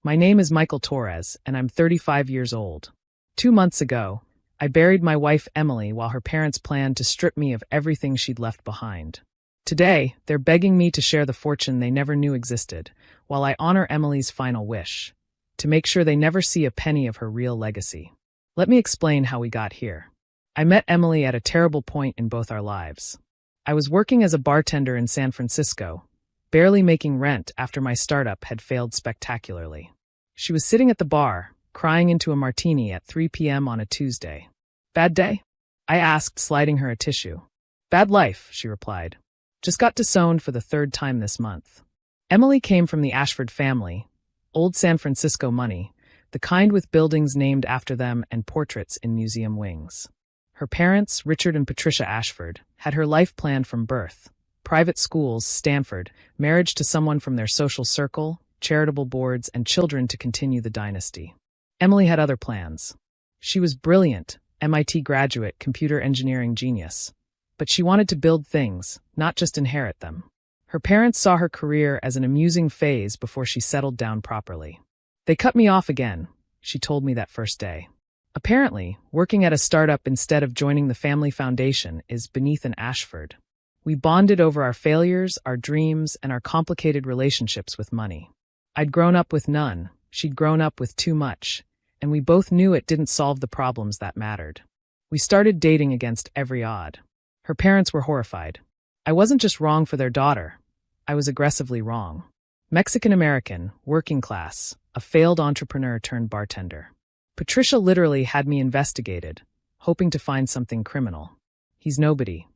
My name is Michael Torres, and I'm 35 years old. 2 months ago, I buried my wife Emily while her parents planned to strip me of everything she'd left behind. Today, they're begging me to share the fortune they never knew existed, while I honor Emily's final wish, to make sure they never see a penny of her real legacy. Let me explain how we got here. I met Emily at a terrible point in both our lives. I was working as a bartender in San Francisco, barely making rent after my startup had failed spectacularly. She was sitting at the bar, crying into a martini at 3 p.m. on a Tuesday. "Bad day?" I asked, sliding her a tissue. "Bad life," she replied. "Just got disowned for the third time this month." Emily came from the Ashford family, old San Francisco money, the kind with buildings named after them and portraits in museum wings. Her parents, Richard and Patricia Ashford, had her life planned from birth. Private schools, Stanford, marriage to someone from their social circle, charitable boards, and children to continue the dynasty. Emily had other plans. She was brilliant, MIT graduate, computer engineering genius. But she wanted to build things, not just inherit them. Her parents saw her career as an amusing phase before she settled down properly. "They cut me off again," she told me that first day. Apparently, working at a startup instead of joining the family foundation is beneath an Ashford. We bonded over our failures, our dreams, and our complicated relationships with money. I'd grown up with none, she'd grown up with too much, and we both knew it didn't solve the problems that mattered. We started dating against every odd. Her parents were horrified. I wasn't just wrong for their daughter, I was aggressively wrong. Mexican-American, working class, a failed entrepreneur turned bartender. Patricia literally had me investigated, hoping to find something criminal. "He's nobody."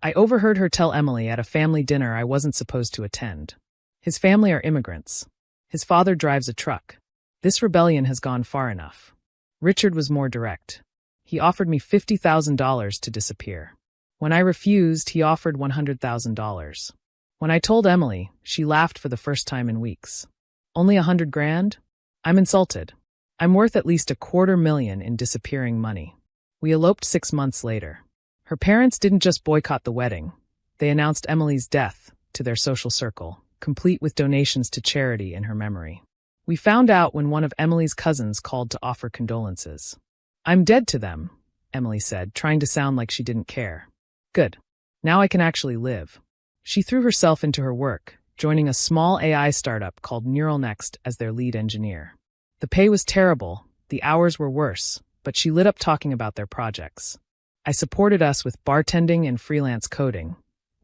I overheard her tell Emily at a family dinner I wasn't supposed to attend. "His family are immigrants. His father drives a truck. This rebellion has gone far enough." Richard was more direct. He offered me $50,000 to disappear. When I refused, he offered $100,000. When I told Emily, she laughed for the first time in weeks. "Only $100,000? I'm insulted. I'm worth at least $250,000 in disappearing money." We eloped 6 months later. Her parents didn't just boycott the wedding. They announced Emily's death to their social circle, complete with donations to charity in her memory. We found out when one of Emily's cousins called to offer condolences. "I'm dead to them," Emily said, trying to sound like she didn't care. "Good. Now I can actually live." She threw herself into her work, joining a small AI startup called Next as their lead engineer. The pay was terrible, the hours were worse, but she lit up talking about their projects. I supported us with bartending and freelance coding,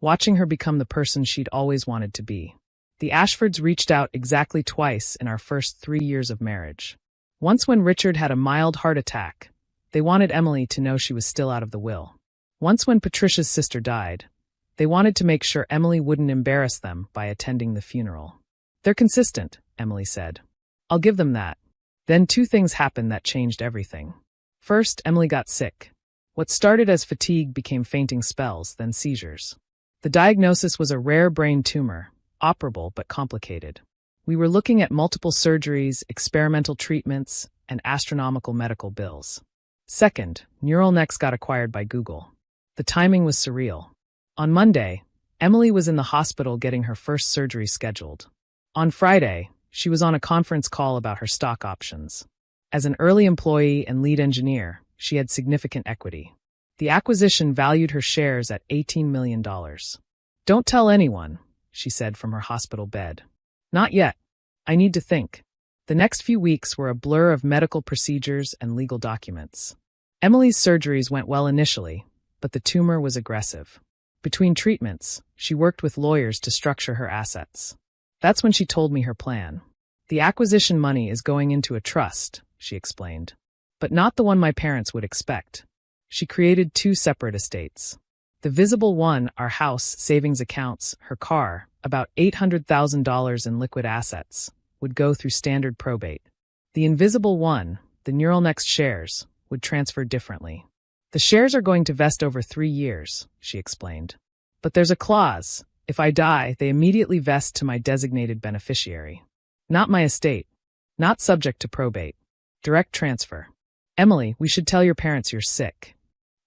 watching her become the person she'd always wanted to be. The Ashfords reached out exactly twice in our first 3 years of marriage. Once when Richard had a mild heart attack, they wanted Emily to know she was still out of the will. Once when Patricia's sister died, they wanted to make sure Emily wouldn't embarrass them by attending the funeral. "They're consistent," Emily said. "I'll give them that." Then 2 things happened that changed everything. First, Emily got sick. What started as fatigue became fainting spells, then seizures. The diagnosis was a rare brain tumor, operable but complicated. We were looking at multiple surgeries, experimental treatments, and astronomical medical bills. Second, Next got acquired by Google. The timing was surreal. On Monday, Emily was in the hospital getting her first surgery scheduled. On Friday, she was on a conference call about her stock options. As an early employee and lead engineer, she had significant equity. The acquisition valued her shares at $18 million. "Don't tell anyone," she said from her hospital bed. "Not yet. I need to think." The next few weeks were a blur of medical procedures and legal documents. Emily's surgeries went well initially, but the tumor was aggressive. Between treatments, she worked with lawyers to structure her assets. That's when she told me her plan. "The acquisition money is going into a trust," she explained. "But not the one my parents would expect." She created 2 separate estates. The visible one, our house, savings accounts, her car, about $800,000 in liquid assets, would go through standard probate. The invisible one, the Next shares, would transfer differently. "The shares are going to vest over 3 years," she explained. "But there's a clause. If I die, they immediately vest to my designated beneficiary. Not my estate. Not subject to probate. Direct transfer." "Emily, we should tell your parents you're sick."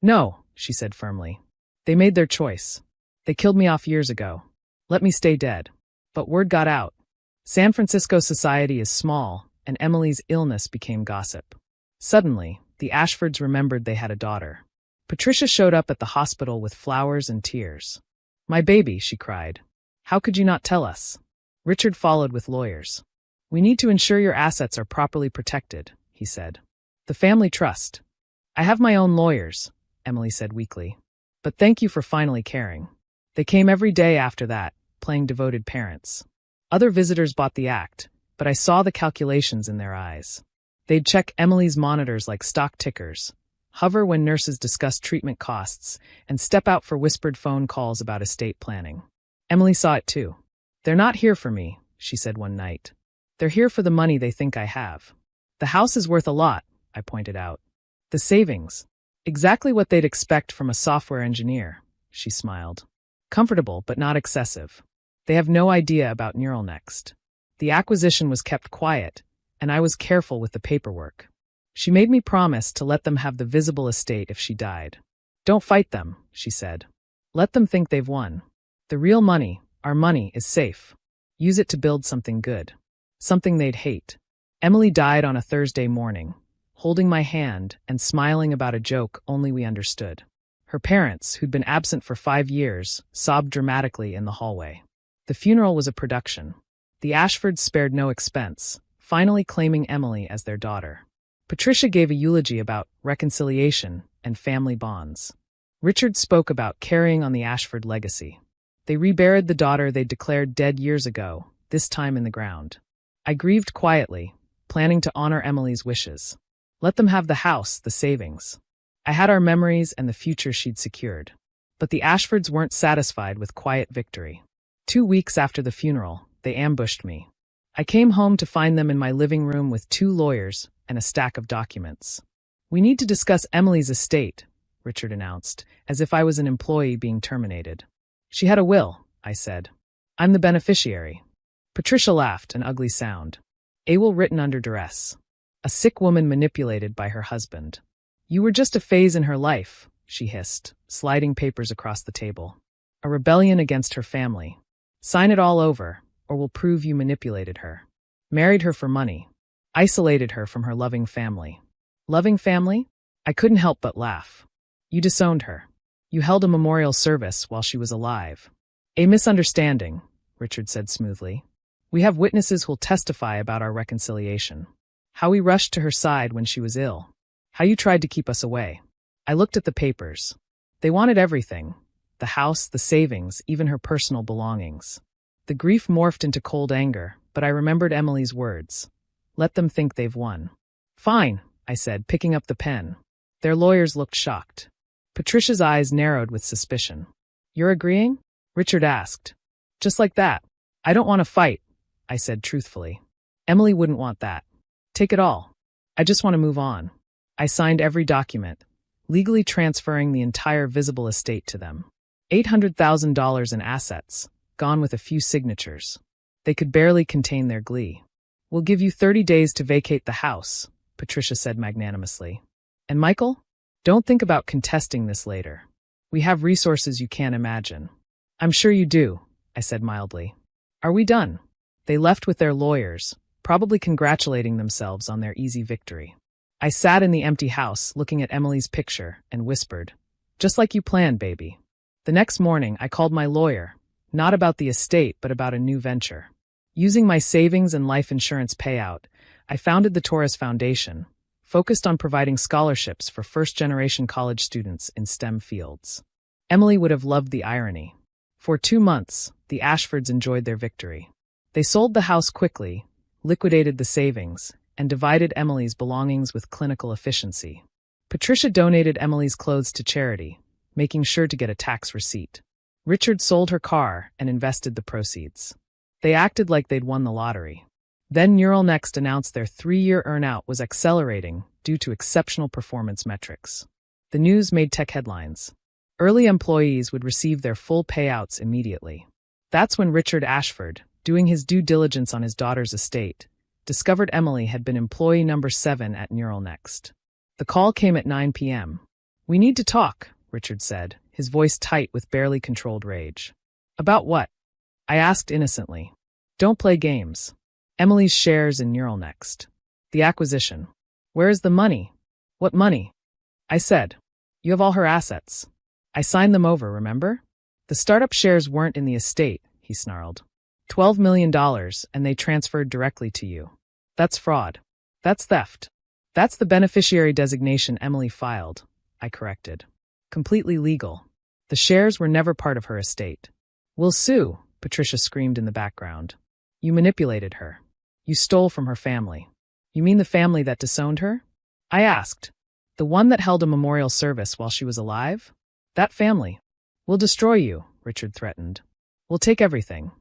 "No," she said firmly. "They made their choice. They killed me off years ago. Let me stay dead." But word got out. San Francisco society is small, and Emily's illness became gossip. Suddenly, the Ashfords remembered they had a daughter. Patricia showed up at the hospital with flowers and tears. "My baby," she cried. "How could you not tell us?" Richard followed with lawyers. "We need to ensure your assets are properly protected," he said. "The family trust." "I have my own lawyers," Emily said weakly. "But thank you for finally caring." They came every day after that, playing devoted parents. Other visitors bought the act, but I saw the calculations in their eyes. They'd check Emily's monitors like stock tickers, hover when nurses discussed treatment costs, and step out for whispered phone calls about estate planning. Emily saw it too. "They're not here for me," she said one night. "They're here for the money they think I have." "The house is worth a lot," I pointed out. "The savings. Exactly what they'd expect from a software engineer," she smiled. "Comfortable, but not excessive. They have no idea about Next. The acquisition was kept quiet, and I was careful with the paperwork. She made me promise to let them have the visible estate if she died. "Don't fight them," she said. "Let them think they've won. The real money, our money, is safe. Use it to build something good. Something they'd hate." Emily died on a Thursday morning, holding my hand and smiling about a joke only we understood. Her parents, who'd been absent for 5 years, sobbed dramatically in the hallway. The funeral was a production. The Ashfords spared no expense, finally claiming Emily as their daughter. Patricia gave a eulogy about reconciliation and family bonds. Richard spoke about carrying on the Ashford legacy. They reburied the daughter they'd declared dead years ago, this time in the ground. I grieved quietly, planning to honor Emily's wishes. Let them have the house, the savings. I had our memories and the future she'd secured. But the Ashfords weren't satisfied with quiet victory. 2 weeks after the funeral, they ambushed me. I came home to find them in my living room with 2 lawyers and a stack of documents. "We need to discuss Emily's estate," Richard announced, as if I was an employee being terminated. "She had a will," I said. "I'm the beneficiary." Patricia laughed, an ugly sound. "A will written under duress. A sick woman manipulated by her husband. You were just a phase in her life," she hissed, sliding papers across the table. "A rebellion against her family. Sign it all over, or we'll prove you manipulated her. Married her for money. Isolated her from her loving family." "Loving family?" I couldn't help but laugh. "You disowned her. You held a memorial service while she was alive." "A misunderstanding," Richard said smoothly. "We have witnesses who'll testify about our reconciliation. How we rushed to her side when she was ill. How you tried to keep us away." I looked at the papers. They wanted everything. The house, the savings, even her personal belongings. The grief morphed into cold anger, but I remembered Emily's words. "Let them think they've won." "Fine," I said, picking up the pen. Their lawyers looked shocked. Patricia's eyes narrowed with suspicion. "You're agreeing?" Richard asked. "Just like that. I don't want to fight," I said truthfully. "Emily wouldn't want that. Take it all. I just want to move on." I signed every document, legally transferring the entire visible estate to them. $800,000 in assets, gone with a few signatures. They could barely contain their glee. "We'll give you 30 days to vacate the house," Patricia said magnanimously. "And Michael? Don't think about contesting this later. We have resources you can't imagine." "I'm sure you do," I said mildly. "Are we done?" They left with their lawyers, probably congratulating themselves on their easy victory. I sat in the empty house, looking at Emily's picture, and whispered, "Just like you planned, baby." The next morning, I called my lawyer, not about the estate, but about a new venture. Using my savings and life insurance payout, I founded the Torres Foundation, focused on providing scholarships for first-generation college students in STEM fields. Emily would have loved the irony. For 2 months, the Ashfords enjoyed their victory. They sold the house quickly, liquidated the savings, and divided Emily's belongings with clinical efficiency. Patricia donated Emily's clothes to charity, making sure to get a tax receipt. Richard sold her car and invested the proceeds. They acted like they'd won the lottery. Then Next announced their 3-year earnout was accelerating due to exceptional performance metrics. The news made tech headlines. Early employees would receive their full payouts immediately. That's when Richard Ashford, doing his due diligence on his daughter's estate, discovered Emily had been employee number 7 at Next. The call came at 9 p.m. "We need to talk," Richard said, his voice tight with barely controlled rage. "About what?" I asked innocently. "Don't play games." Emily's shares in Neural Next. The acquisition. Where is the money? What money? I said. You have all her assets. I signed them over, remember? The startup shares weren't in the estate, he snarled. $12 million, and they transferred directly to you. That's fraud. That's theft. That's the beneficiary designation Emily filed, I corrected. Completely legal. The shares were never part of her estate. We'll sue, Patricia screamed in the background. You manipulated her. You stole from her family. You mean the family that disowned her? I asked. The one that held a memorial service while she was alive? That family. We'll destroy you, Richard threatened. We'll take everything.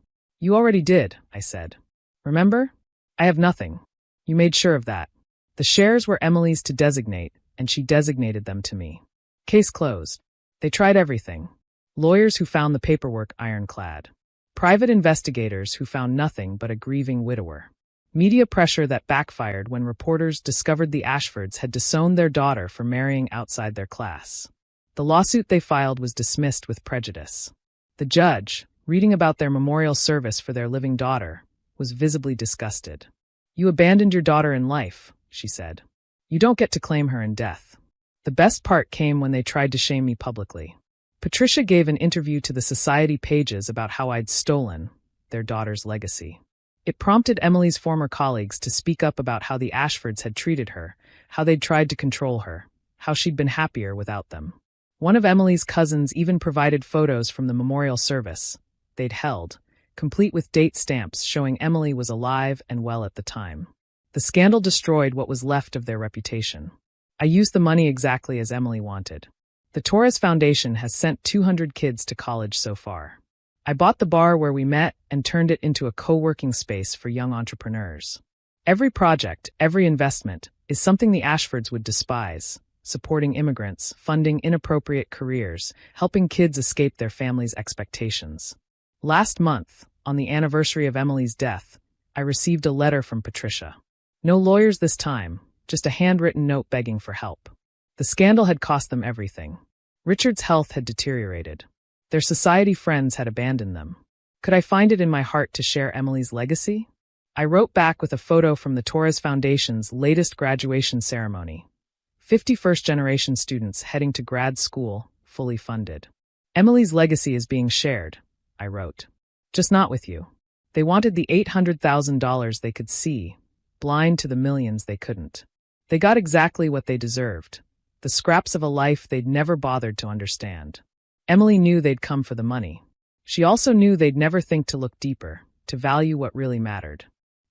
You already did, I said. Remember? I have nothing. You made sure of that. The shares were Emily's to designate, and she designated them to me. Case closed. They tried everything. Lawyers who found the paperwork ironclad. Private investigators who found nothing but a grieving widower. Media pressure that backfired when reporters discovered the Ashfords had disowned their daughter for marrying outside their class. The lawsuit they filed was dismissed with prejudice. The judge, reading about their memorial service for their living daughter, was visibly disgusted. You abandoned your daughter in life, she said. You don't get to claim her in death. The best part came when they tried to shame me publicly. Patricia gave an interview to the Society pages about how I'd stolen their daughter's legacy. It prompted Emily's former colleagues to speak up about how the Ashfords had treated her, how they'd tried to control her, how she'd been happier without them. One of Emily's cousins even provided photos from the memorial service they'd held, complete with date stamps showing Emily was alive and well at the time. The scandal destroyed what was left of their reputation. I used the money exactly as Emily wanted. The Torres Foundation has sent 200 kids to college so far. I bought the bar where we met and turned it into a co-working space for young entrepreneurs. Every project, every investment, is something the Ashfords would despise. Supporting immigrants, funding inappropriate careers, helping kids escape their families' expectations. Last month, on the anniversary of Emily's death, I received a letter from Patricia. No lawyers this time, just a handwritten note begging for help. The scandal had cost them everything. Richard's health had deteriorated. Their society friends had abandoned them. Could I find it in my heart to share Emily's legacy? I wrote back with a photo from the Torres Foundation's latest graduation ceremony. 50 first-generation students heading to grad school, fully funded. Emily's legacy is being shared, I wrote. Just not with you. They wanted the $800,000 they could see, blind to the millions they couldn't. They got exactly what they deserved, the scraps of a life they'd never bothered to understand. Emily knew they'd come for the money. She also knew they'd never think to look deeper, to value what really mattered.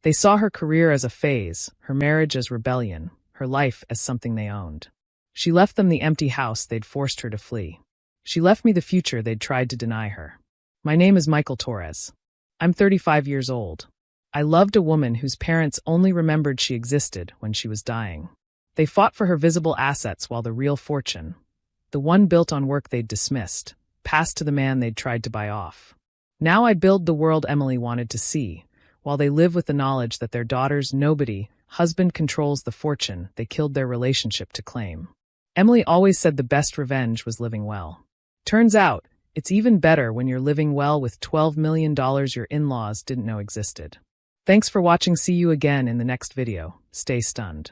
They saw her career as a phase, her marriage as rebellion, her life as something they owned. She left them the empty house they'd forced her to flee. She left me the future they'd tried to deny her. My name is Michael Torres. I'm 35 years old. I loved a woman whose parents only remembered she existed when she was dying. They fought for her visible assets while the real fortune, the one built on work they'd dismissed, passed to the man they'd tried to buy off. Now I build the world Emily wanted to see, while they live with the knowledge that their daughter's husband controls the fortune they killed their relationship to claim. Emily always said the best revenge was living well. Turns out, it's even better when you're living well with $12 million your in-laws didn't know existed. Thanks for watching. See you again in the next video. Stay stunned.